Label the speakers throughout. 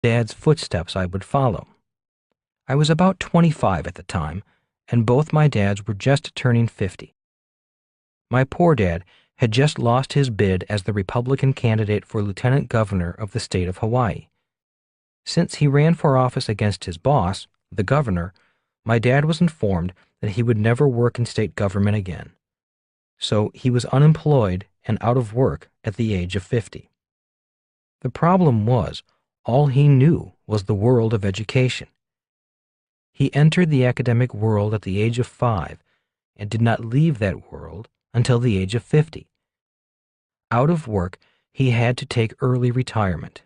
Speaker 1: Dad's footsteps I would follow. I was about 25 at the time, and both my dads were just turning 50. My poor dad had just lost his bid as the Republican candidate for lieutenant governor of the state of Hawaii. Since he ran for office against his boss, the governor, my dad was informed that he would never work in state government again. So he was unemployed and out of work at the age of 50. The problem was, all he knew was the world of education. He entered the academic world at the age of 5 and did not leave that world until the age of 50. Out of work, he had to take early retirement.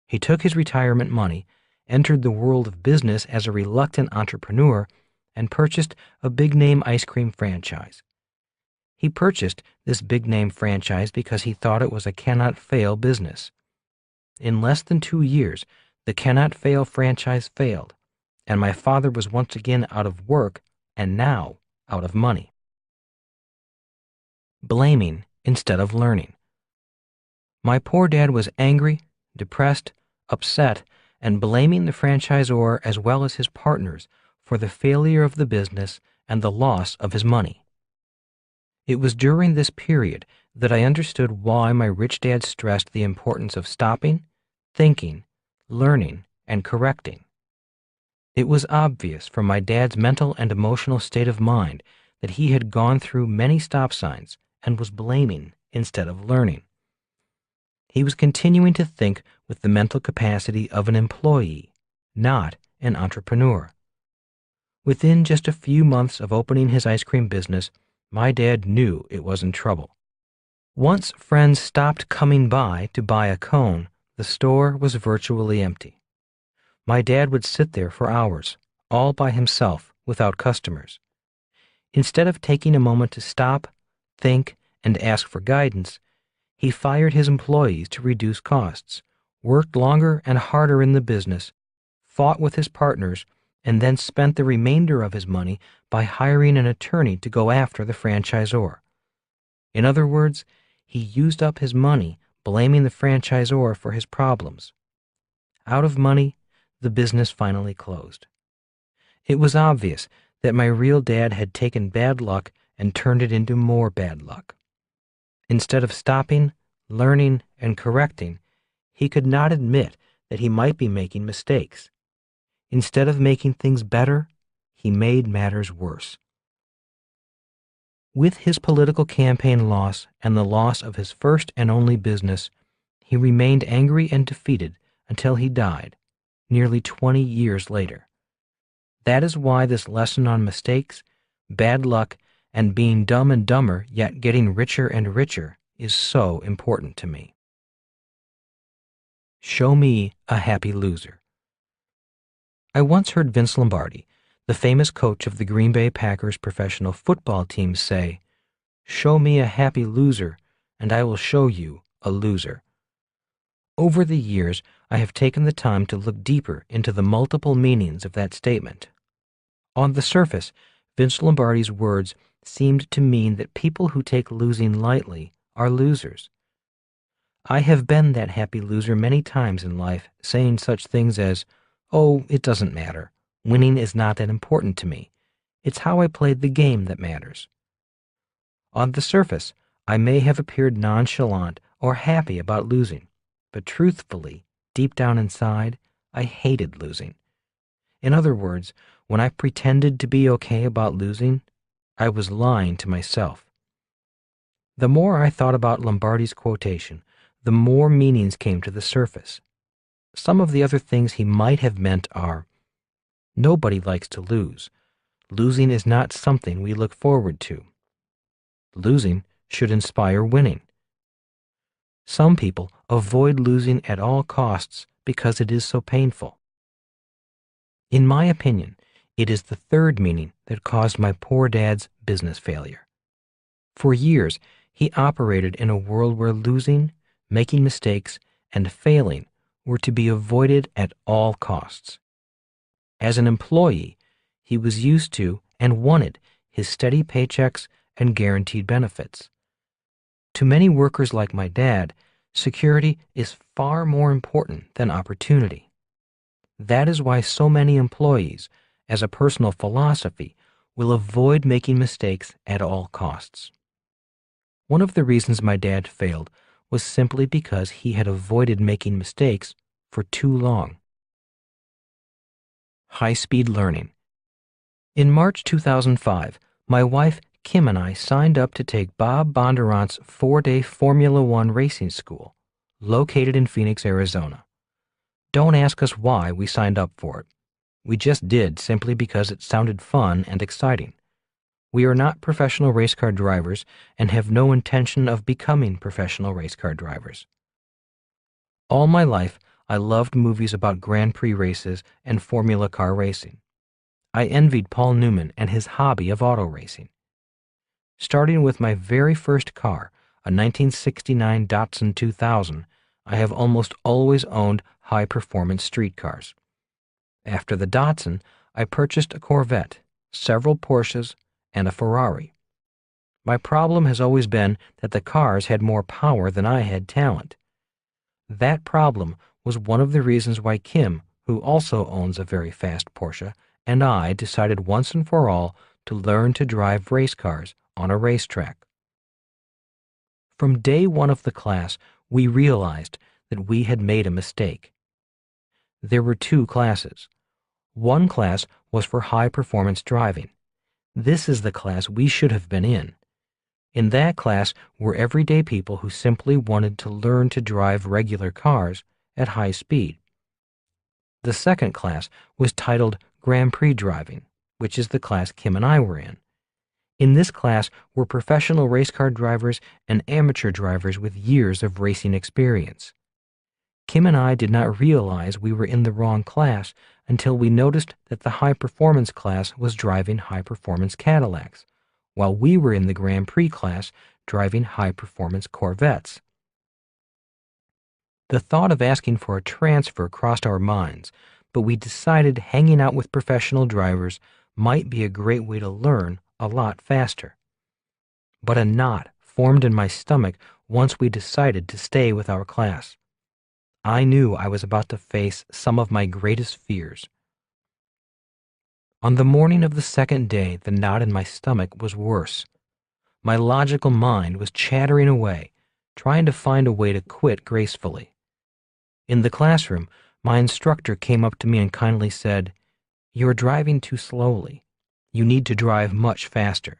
Speaker 1: He took his retirement money, entered the world of business as a reluctant entrepreneur, and purchased a big-name ice cream franchise. He purchased this big-name franchise because he thought it was a cannot-fail business. In less than 2 years, the cannot-fail franchise failed, and my father was once again out of work and now out of money. Blaming instead of learning. My poor dad was angry, depressed, upset, and blaming the franchisor as well as his partners for the failure of the business and the loss of his money. It was during this period that I understood why my rich dad stressed the importance of stopping, thinking, learning, and correcting. It was obvious from my dad's mental and emotional state of mind that he had gone through many stop signs and was blaming instead of learning. He was continuing to think with the mental capacity of an employee, not an entrepreneur. Within just a few months of opening his ice cream business, my dad knew it was in trouble. Once friends stopped coming by to buy a cone, the store was virtually empty. My dad would sit there for hours, all by himself, without customers. Instead of taking a moment to stop, think, and ask for guidance, he fired his employees to reduce costs, worked longer and harder in the business, fought with his partners, and then spent the remainder of his money by hiring an attorney to go after the franchisor. In other words, he used up his money blaming the franchisor for his problems. Out of money, the business finally closed. It was obvious that my real dad had taken bad luck and turned it into more bad luck. Instead of stopping, learning, and correcting, he could not admit that he might be making mistakes. Instead of making things better, he made matters worse. With his political campaign loss and the loss of his first and only business, he remained angry and defeated until he died, nearly 20 years later. That is why this lesson on mistakes, bad luck, and being dumb and dumber yet getting richer and richer is so important to me. Show me a happy loser. I once heard Vince Lombardi, the famous coach of the Green Bay Packers professional football team, say, "Show me a happy loser, and I will show you a loser." Over the years, I have taken the time to look deeper into the multiple meanings of that statement. On the surface, Vince Lombardi's words seemed to mean that people who take losing lightly are losers. I have been that happy loser many times in life, saying such things as, "Oh, it doesn't matter. Winning is not that important to me. It's how I played the game that matters." On the surface, I may have appeared nonchalant or happy about losing, but truthfully, deep down inside, I hated losing. In other words, when I pretended to be okay about losing, I was lying to myself. The more I thought about Lombardi's quotation, the more meanings came to the surface. Some of the other things he might have meant are, nobody likes to lose. Losing is not something we look forward to. Losing should inspire winning. Some people avoid losing at all costs because it is so painful. In my opinion, it is the third meaning that caused my poor dad's business failure. For years, he operated in a world where losing, making mistakes, and failing were to be avoided at all costs. As an employee, he was used to and wanted his steady paychecks and guaranteed benefits. To many workers like my dad, Security is far more important than opportunity. That is why so many employees, as a personal philosophy, will avoid making mistakes at all costs. One of the reasons my dad failed was simply because he had avoided making mistakes for too long. High-speed learning. In March 2005, my wife Kim and I signed up to take Bob Bondurant's 4-day Formula One racing school, located in Phoenix, Arizona. Don't ask us why we signed up for it. We just did simply because it sounded fun and exciting. We are not professional race car drivers and have no intention of becoming professional race car drivers. All my life, I loved movies about Grand Prix races and Formula car racing. I envied Paul Newman and his hobby of auto racing. Starting with my very first car, a 1969 Datsun 2000, I have almost always owned high-performance street cars. After the Datsun, I purchased a Corvette, several Porsches, and a Ferrari. My problem has always been that the cars had more power than I had talent. That problem was one of the reasons why Kim, who also owns a very fast Porsche, and I decided once and for all to learn to drive race cars on a racetrack. From day one of the class, we realized that we had made a mistake. There were two classes. One class was for high-performance driving. This is the class we should have been in. In that class were everyday people who simply wanted to learn to drive regular cars at high speed. The second class was titled Grand Prix driving, which is the class Kim and I were in. In this class were professional race car drivers and amateur drivers with years of racing experience. Kim and I did not realize we were in the wrong class until we noticed that the high-performance class was driving high-performance Cadillacs, while we were in the Grand Prix class driving high-performance Corvettes. The thought of asking for a transfer crossed our minds, but we decided hanging out with professional drivers might be a great way to learn a lot faster. But a knot formed in my stomach once we decided to stay with our class. I knew I was about to face some of my greatest fears. On the morning of the second day, the knot in my stomach was worse. My logical mind was chattering away, trying to find a way to quit gracefully. In the classroom, my instructor came up to me and kindly said, "You're driving too slowly. You need to drive much faster."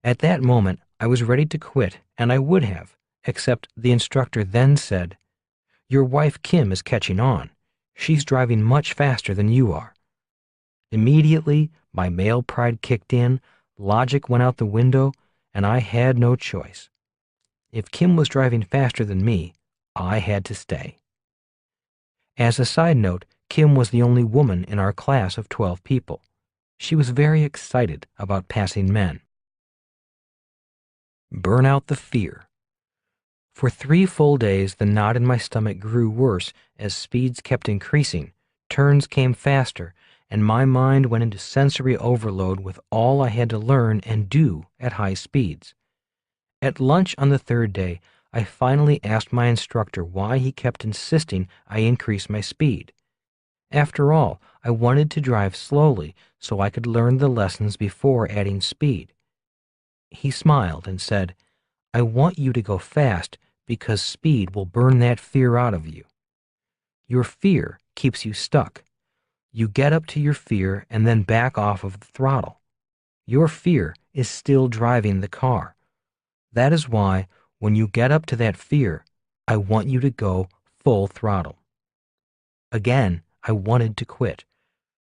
Speaker 1: At that moment, I was ready to quit, and I would have, except the instructor then said, "Your wife Kim is catching on. She's driving much faster than you are." Immediately, my male pride kicked in, logic went out the window, and I had no choice. If Kim was driving faster than me, I had to stay. As a side note, Kim was the only woman in our class of 12 people. She was very excited about passing men. Burn out the fear. For 3 full days, the knot in my stomach grew worse as speeds kept increasing, turns came faster, and my mind went into sensory overload with all I had to learn and do at high speeds. At lunch on the 3rd day, I finally asked my instructor why he kept insisting I increase my speed. After all, I wanted to drive slowly so I could learn the lessons before adding speed. He smiled and said, "I want you to go fast because speed will burn that fear out of you. Your fear keeps you stuck. You get up to your fear and then back off of the throttle. Your fear is still driving the car. That is why, when you get up to that fear, I want you to go full throttle." Again, I wanted to quit.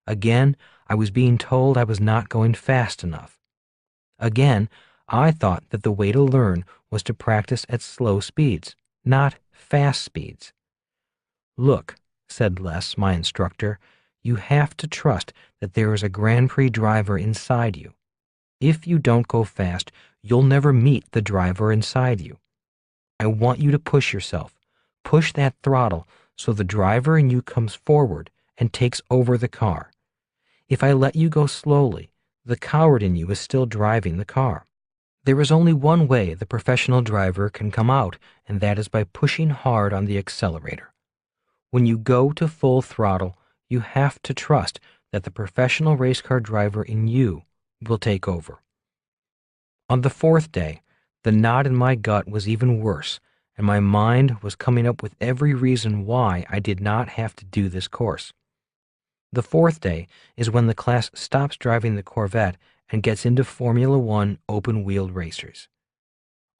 Speaker 1: Again, I was being told I was not going fast enough. Again, I thought that the way to learn was to practice at slow speeds, not fast speeds. "Look," said Les, my instructor, "you have to trust that there is a Grand Prix driver inside you. If you don't go fast, you'll never meet the driver inside you. I want you to push yourself. Push that throttle so the driver in you comes forward and takes over the car. If I let you go slowly, the coward in you is still driving the car. There is only one way the professional driver can come out, and that is by pushing hard on the accelerator. When you go to full throttle, you have to trust that the professional race car driver in you will take over. On the fourth day, the knot in my gut was even worse, and my mind was coming up with every reason why I did not have to do this course. The fourth day is when the class stops driving the Corvette and gets into Formula One open-wheeled racers.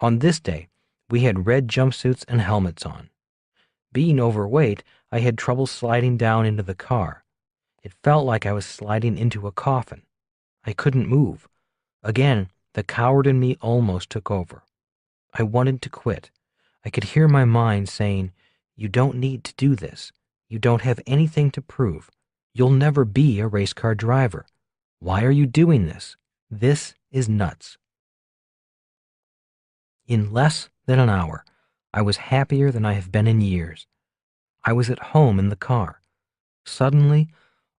Speaker 1: On this day, we had red jumpsuits and helmets on. Being overweight, I had trouble sliding down into the car. It felt like I was sliding into a coffin. I couldn't move. Again, the coward in me almost took over. I wanted to quit. I could hear my mind saying, "You don't need to do this. You don't have anything to prove. You'll never be a race car driver. Why are you doing this? This is nuts." In less than an hour, I was happier than I have been in years. I was at home in the car. Suddenly,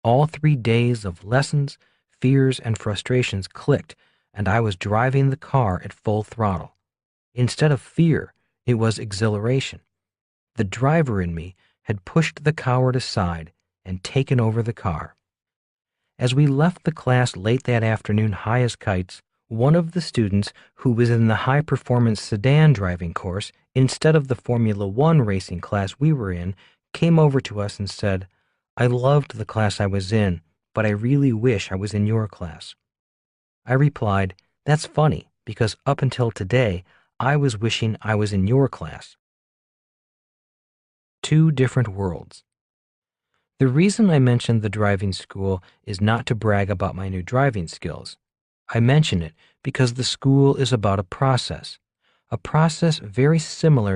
Speaker 1: all 3 days of lessons, fears, and frustrations clicked, and I was driving the car at full throttle. Instead of fear, it was exhilaration. The driver in me had pushed the coward aside and taken over the car. As we left the class late that afternoon high as kites, one of the students who was in the high-performance sedan driving course instead of the Formula One racing class we were in came over to us and said, "I loved the class I was in, but I really wish I was in your class." I replied, "That's funny, because up until today, I was wishing I was in your class." Two different worlds. The reason I mentioned the driving school is not to brag about my new driving skills. I mention it because the school is about a process very similar